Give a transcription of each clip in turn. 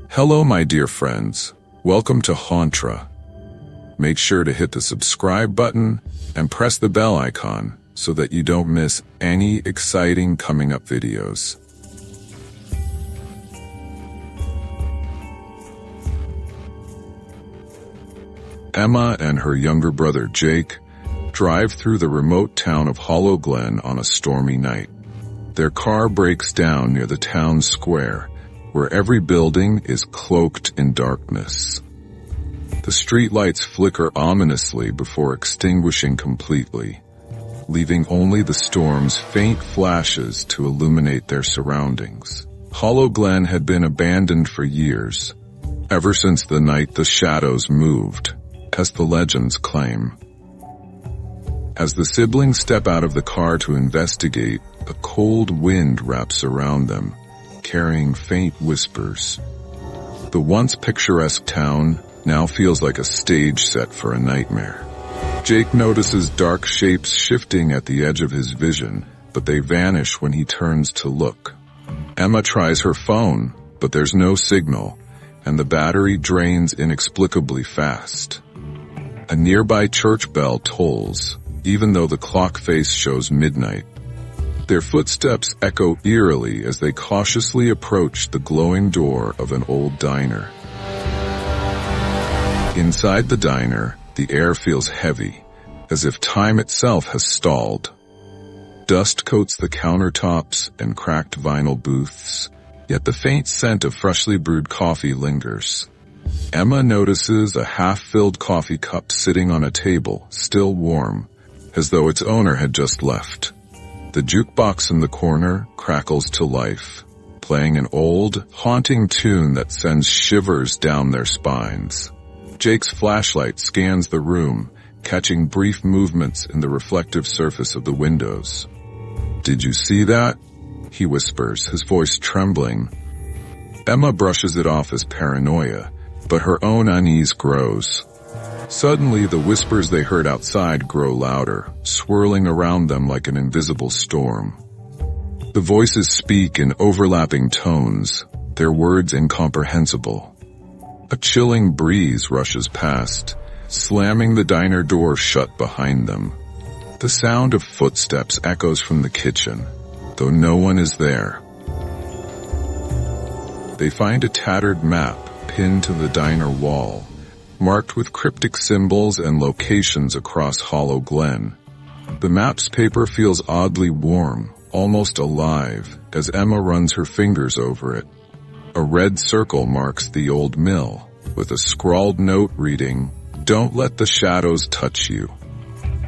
Hello, my dear friends. Welcome to Hauntra. Make sure to hit the subscribe button and press the bell icon so that you don't miss any exciting coming up videos. Emma and her younger brother Jake drive through the remote town of Hollow Glen on a stormy night. Their car breaks down near the town square, where every building is cloaked in darkness. The streetlights flicker ominously before extinguishing completely, leaving only the storm's faint flashes to illuminate their surroundings. Hollow Glen had been abandoned for years, ever since the night the shadows moved, as the legends claim. As the siblings step out of the car to investigate, a cold wind wraps around them, carrying faint whispers. The once picturesque town now feels like a stage set for a nightmare. Jake notices dark shapes shifting at the edge of his vision, but they vanish when he turns to look. Emma tries her phone, but there's no signal, and the battery drains inexplicably fast. A nearby church bell tolls, even though the clock face shows midnight. Their footsteps echo eerily as they cautiously approach the glowing door of an old diner. Inside the diner, the air feels heavy, as if time itself has stalled. Dust coats the countertops and cracked vinyl booths, yet the faint scent of freshly brewed coffee lingers. Emma notices a half-filled coffee cup sitting on a table, still warm, as though its owner had just left. The jukebox in the corner crackles to life, playing an old, haunting tune that sends shivers down their spines. Jake's flashlight scans the room, catching brief movements in the reflective surface of the windows. "Did you see that?" he whispers, his voice trembling. Emma brushes it off as paranoia, but her own unease grows. Suddenly, the whispers they heard outside grow louder, swirling around them like an invisible storm. The voices speak in overlapping tones, their words incomprehensible. A chilling breeze rushes past, slamming the diner door shut behind them. The sound of footsteps echoes from the kitchen, though no one is there. They find a tattered map pinned to the diner wall, marked with cryptic symbols and locations across Hollow Glen. The map's paper feels oddly warm, almost alive, as Emma runs her fingers over it. A red circle marks the old mill, with a scrawled note reading, "Don't let the shadows touch you."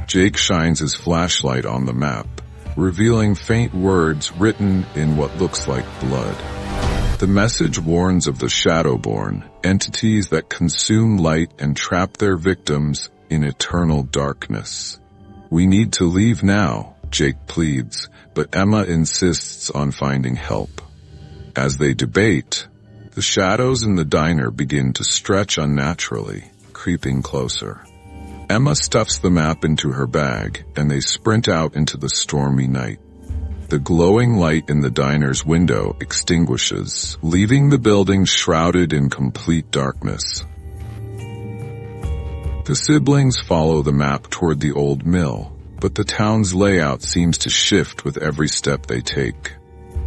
Jake shines his flashlight on the map, revealing faint words written in what looks like blood. The message warns of the Shadowborn, entities that consume light and trap their victims in eternal darkness. "We need to leave now," Jake pleads, but Emma insists on finding help. As they debate, the shadows in the diner begin to stretch unnaturally, creeping closer. Emma stuffs the map into her bag, and they sprint out into the stormy night. The glowing light in the diner's window extinguishes, leaving the building shrouded in complete darkness. The siblings follow the map toward the old mill, but the town's layout seems to shift with every step they take.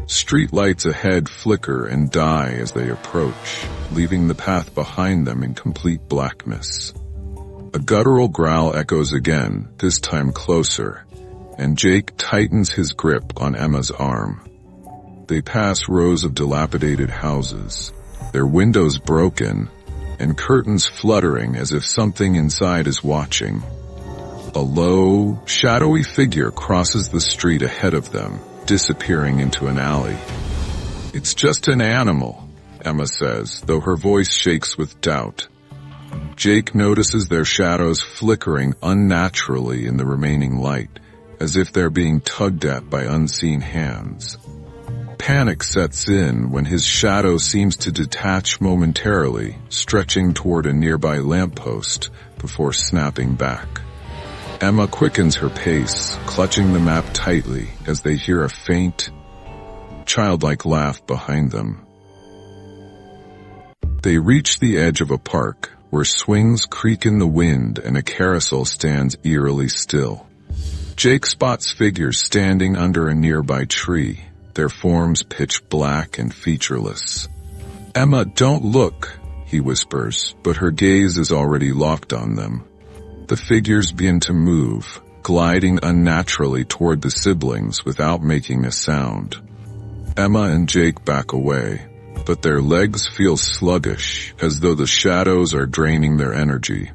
Street lights ahead flicker and die as they approach, leaving the path behind them in complete blackness. A guttural growl echoes again, this time closer, and Jake tightens his grip on Emma's arm. They pass rows of dilapidated houses, their windows broken, and curtains fluttering as if something inside is watching. A low, shadowy figure crosses the street ahead of them, disappearing into an alley. "It's just an animal," Emma says, though her voice shakes with doubt. Jake notices their shadows flickering unnaturally in the remaining light, as if they're being tugged at by unseen hands. Panic sets in when his shadow seems to detach momentarily, stretching toward a nearby lamppost before snapping back. Emma quickens her pace, clutching the map tightly as they hear a faint, childlike laugh behind them. They reach the edge of a park, where swings creak in the wind and a carousel stands eerily still. Jake spots figures standing under a nearby tree, their forms pitch black and featureless. "Emma, don't look," he whispers, but her gaze is already locked on them. The figures begin to move, gliding unnaturally toward the siblings without making a sound. Emma and Jake back away, but their legs feel sluggish, as though the shadows are draining their energy.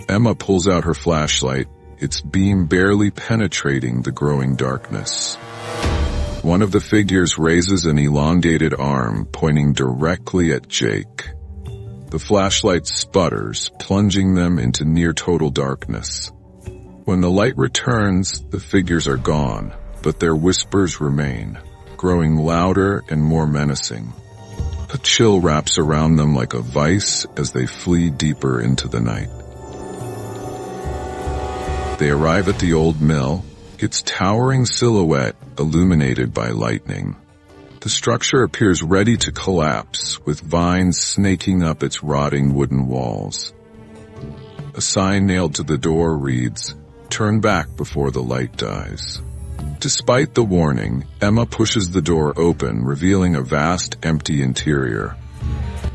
Emma pulls out her flashlight, its beam barely penetrating the growing darkness. One of the figures raises an elongated arm, pointing directly at Jake. The flashlight sputters, plunging them into near-total darkness. When the light returns, the figures are gone, but their whispers remain, growing louder and more menacing. A chill wraps around them like a vice as they flee deeper into the night. They arrive at the old mill, its towering silhouette illuminated by lightning. The structure appears ready to collapse, with vines snaking up its rotting wooden walls. A sign nailed to the door reads, "Turn back before the light dies." Despite the warning, Emma pushes the door open, revealing a vast, empty interior.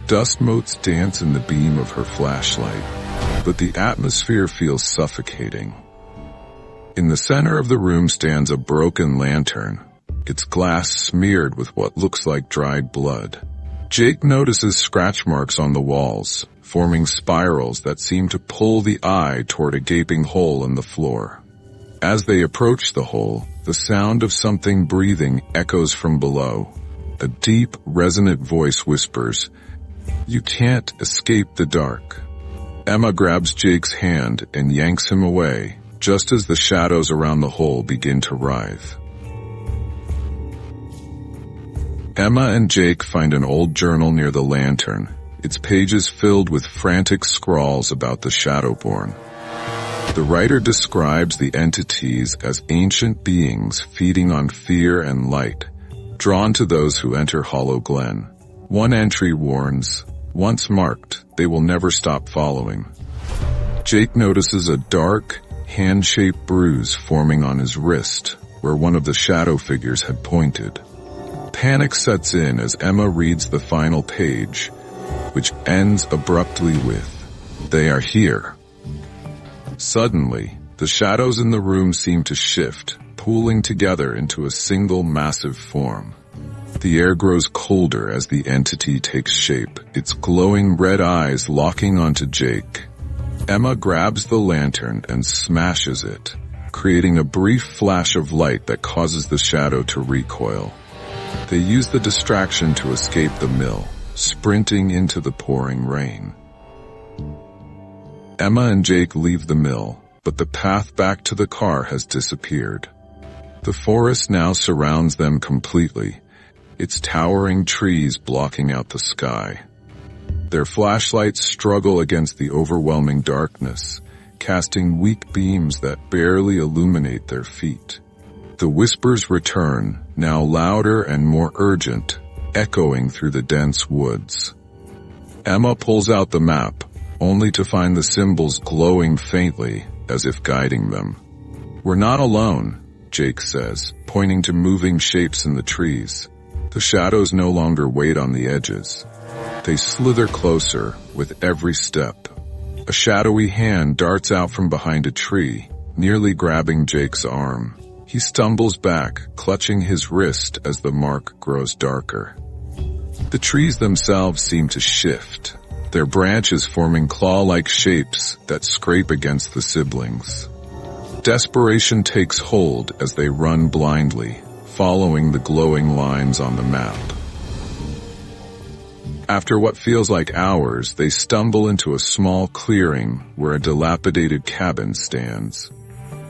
Dust motes dance in the beam of her flashlight, but the atmosphere feels suffocating. In the center of the room stands a broken lantern, its glass smeared with what looks like dried blood. Jake notices scratch marks on the walls, forming spirals that seem to pull the eye toward a gaping hole in the floor. As they approach the hole, the sound of something breathing echoes from below. A deep, resonant voice whispers, "You can't escape the dark." Emma grabs Jake's hand and yanks him away, just as the shadows around the hole begin to writhe. Emma and Jake find an old journal near the lantern, its pages filled with frantic scrawls about the Shadowborn. The writer describes the entities as ancient beings feeding on fear and light, drawn to those who enter Hollow Glen. One entry warns, "Once marked, they will never stop following." Jake notices a dark, hand-shaped bruise forming on his wrist, where one of the shadow figures had pointed. Panic sets in as Emma reads the final page, which ends abruptly with, "They are here." Suddenly, the shadows in the room seem to shift, pooling together into a single massive form. The air grows colder as the entity takes shape, its glowing red eyes locking onto Jake. Emma grabs the lantern and smashes it, creating a brief flash of light that causes the shadow to recoil. They use the distraction to escape the mill, sprinting into the pouring rain. Emma and Jake leave the mill, but the path back to the car has disappeared. The forest now surrounds them completely, its towering trees blocking out the sky. Their flashlights struggle against the overwhelming darkness, casting weak beams that barely illuminate their feet. The whispers return, now louder and more urgent, echoing through the dense woods. Emma pulls out the map, only to find the symbols glowing faintly, as if guiding them. "We're not alone," Jake says, pointing to moving shapes in the trees. The shadows no longer wait on the edges. They slither closer with every step. A shadowy hand darts out from behind a tree, nearly grabbing Jake's arm. He stumbles back, clutching his wrist as the mark grows darker. The trees themselves seem to shift, their branches forming claw-like shapes that scrape against the siblings. Desperation takes hold as they run blindly, following the glowing lines on the map. After what feels like hours, they stumble into a small clearing where a dilapidated cabin stands.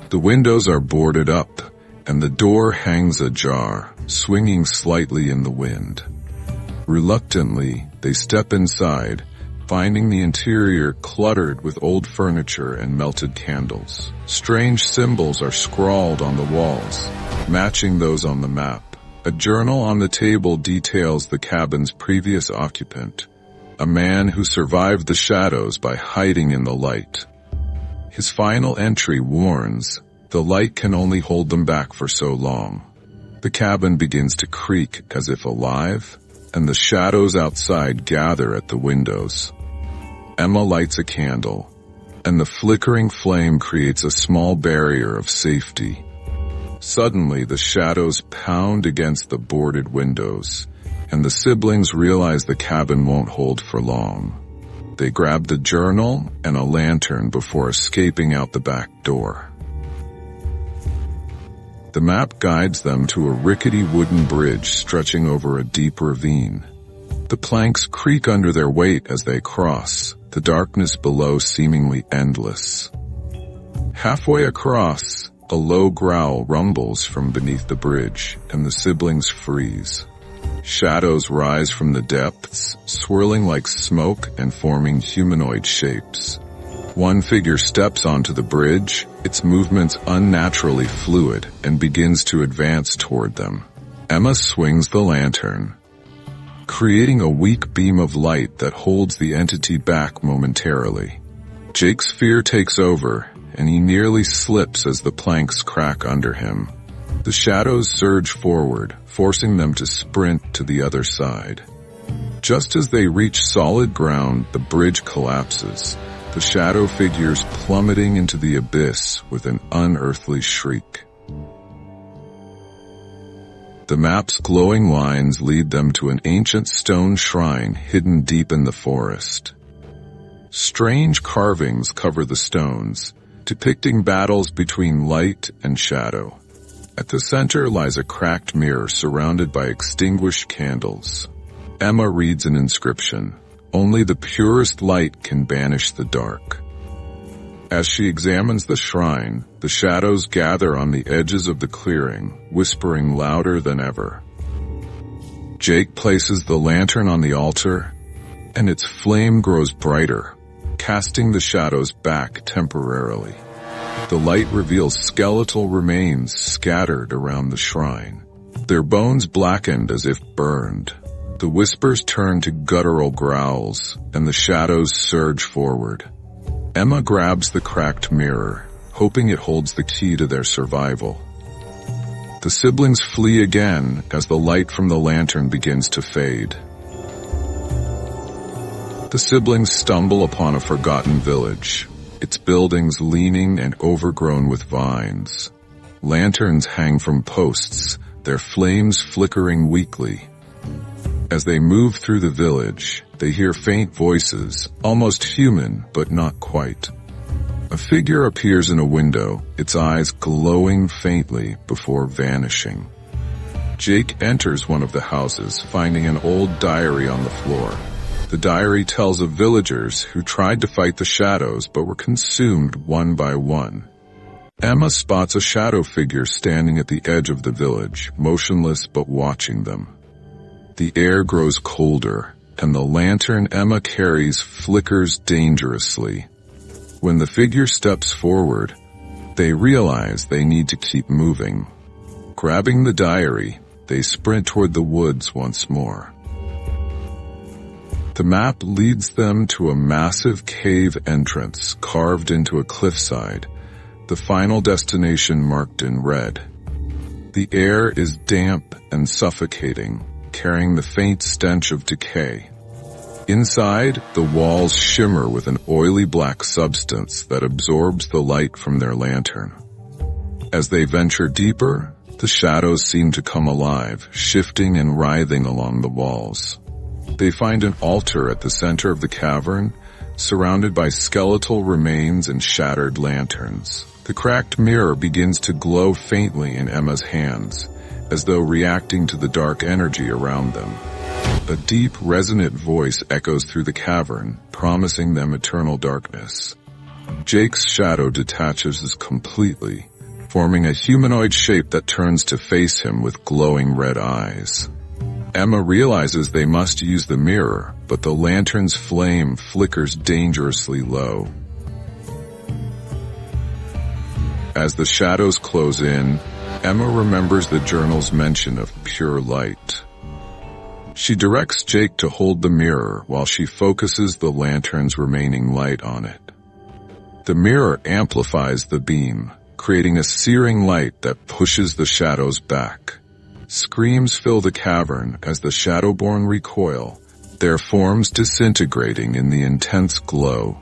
The windows are boarded up, and the door hangs ajar, swinging slightly in the wind. Reluctantly, they step inside, finding the interior cluttered with old furniture and melted candles. Strange symbols are scrawled on the walls, matching those on the map. A journal on the table details the cabin's previous occupant, a man who survived the shadows by hiding in the light. His final entry warns, the light can only hold them back for so long. The cabin begins to creak as if alive, and the shadows outside gather at the windows. Emma lights a candle, and the flickering flame creates a small barrier of safety. Suddenly, the shadows pound against the boarded windows, and the siblings realize the cabin won't hold for long. They grab the journal and a lantern before escaping out the back door. The map guides them to a rickety wooden bridge stretching over a deep ravine. The planks creak under their weight as they cross, the darkness below seemingly endless. Halfway across, a low growl rumbles from beneath the bridge, and the siblings freeze. Shadows rise from the depths, swirling like smoke and forming humanoid shapes. One figure steps onto the bridge, its movements unnaturally fluid, and begins to advance toward them. Emma swings the lantern, creating a weak beam of light that holds the entity back momentarily. Jake's fear takes over, and he nearly slips as the planks crack under him. The shadows surge forward, forcing them to sprint to the other side. Just as they reach solid ground, the bridge collapses, the shadow figures plummeting into the abyss with an unearthly shriek. The map's glowing lines lead them to an ancient stone shrine hidden deep in the forest. Strange carvings cover the stones, depicting battles between light and shadow. At the center lies a cracked mirror surrounded by extinguished candles. Emma reads an inscription, "Only the purest light can banish the dark." As she examines the shrine, the shadows gather on the edges of the clearing, whispering louder than ever. Jake places the lantern on the altar, and its flame grows brighter, casting the shadows back temporarily. The light reveals skeletal remains scattered around the shrine, their bones blackened as if burned. The whispers turn to guttural growls, and the shadows surge forward. Emma grabs the cracked mirror, hoping it holds the key to their survival. The siblings flee again as the light from the lantern begins to fade. The siblings stumble upon a forgotten village, its buildings leaning and overgrown with vines. Lanterns hang from posts, their flames flickering weakly. As they move through the village, they hear faint voices, almost human, but not quite. A figure appears in a window, its eyes glowing faintly before vanishing. Jake enters one of the houses, finding an old diary on the floor. The diary tells of villagers who tried to fight the shadows but were consumed one by one. Emma spots a shadow figure standing at the edge of the village, motionless but watching them. The air grows colder, and the lantern Emma carries flickers dangerously. When the figure steps forward, they realize they need to keep moving. Grabbing the diary, they sprint toward the woods once more. The map leads them to a massive cave entrance carved into a cliffside, the final destination marked in red. The air is damp and suffocating, carrying the faint stench of decay. Inside, the walls shimmer with an oily black substance that absorbs the light from their lantern. As they venture deeper, the shadows seem to come alive, shifting and writhing along the walls. They find an altar at the center of the cavern, surrounded by skeletal remains and shattered lanterns. The cracked mirror begins to glow faintly in Emma's hands, as though reacting to the dark energy around them. A deep, resonant voice echoes through the cavern, promising them eternal darkness. Jake's shadow detaches completely, forming a humanoid shape that turns to face him with glowing red eyes. Emma realizes they must use the mirror, but the lantern's flame flickers dangerously low. As the shadows close in, Emma remembers the journal's mention of pure light. She directs Jake to hold the mirror while she focuses the lantern's remaining light on it. The mirror amplifies the beam, creating a searing light that pushes the shadows back. Screams fill the cavern as the Shadowborn recoil, their forms disintegrating in the intense glow.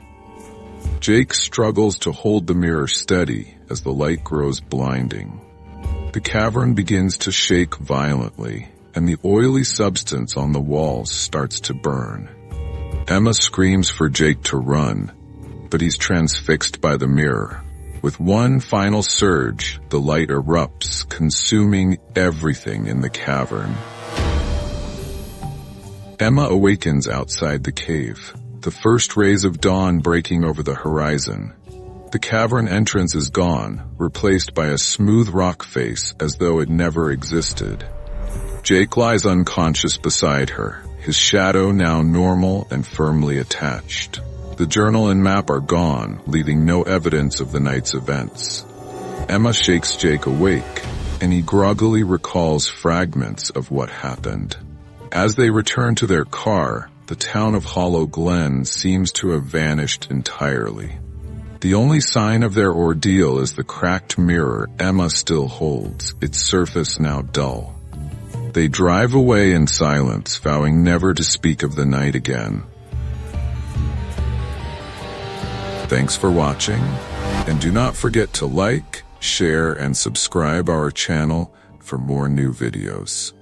Jake struggles to hold the mirror steady as the light grows blinding. The cavern begins to shake violently, and the oily substance on the walls starts to burn. Emma screams for Jake to run, but he's transfixed by the mirror. With one final surge, the light erupts, consuming everything in the cavern. Emma awakens outside the cave, the first rays of dawn breaking over the horizon. The cavern entrance is gone, replaced by a smooth rock face as though it never existed. Jake lies unconscious beside her, his shadow now normal and firmly attached. The journal and map are gone, leaving no evidence of the night's events. Emma shakes Jake awake, and he groggily recalls fragments of what happened. As they return to their car, the town of Hollow Glen seems to have vanished entirely. The only sign of their ordeal is the cracked mirror Emma still holds, its surface now dull. They drive away in silence, vowing never to speak of the night again. Thanks for watching, and do not forget to like, share, and subscribe our channel for more new videos.